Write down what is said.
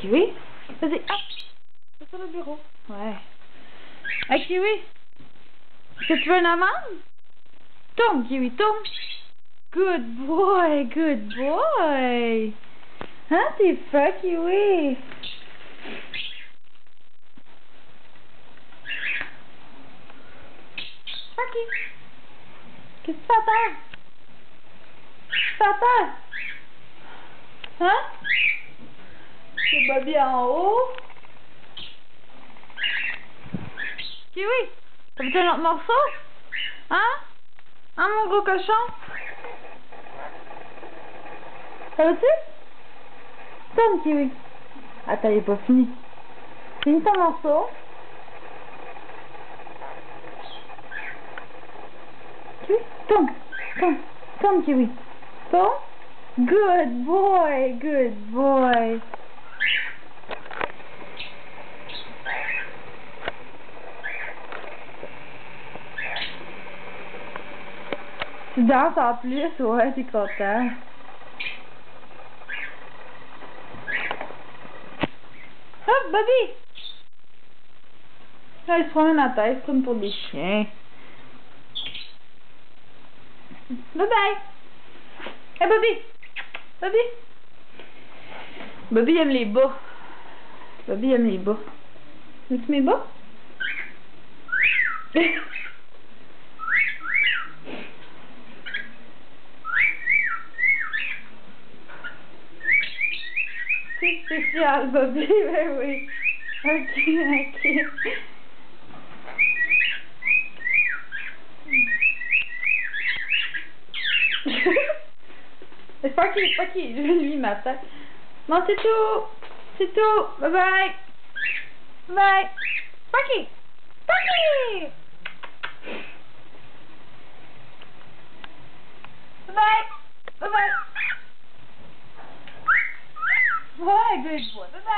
Kiwi, vas-y, hop, c'est sur le bureau. Ouais. Hey, Kiwi, est-ce que tu veux une amende? Tombe, Kiwi, tombe. Good boy, good boy. Hein, t'es fin, Kiwi. Ok. Qu'est-ce que tu fais à terre? Qu'est-ce que tu fais à terre? Hein? C'est Bobby en haut. Kiwi, t'as vu un autre morceau? Hein? Hein, mon gros cochon? Ça va-tu? Tourne, Kiwi. Attends, il est pas fini. Finis ton morceau. Kiwi, tourne. Tourne. Tourne, Kiwi. Tourne. Good boy, good boy. Tu danses en plus, ouais, t'es content. Hop, Bobby! Là, il se promène la tête, comme pour des chiens. Bye bye! Hey, Bobby! Bobby! Bobby aime les bas. Bobby aime les bas. Veux-tu mes bas? C'est spécial, Bobby, ben oui. Ok, ok. C'est pas qui, lui, il m'attend. Non, c'est tout. C'est tout. Bye bye. Bye. Sparky. Sparky. Bye bye. Bye bye. Ouais, good boy. Bye bye.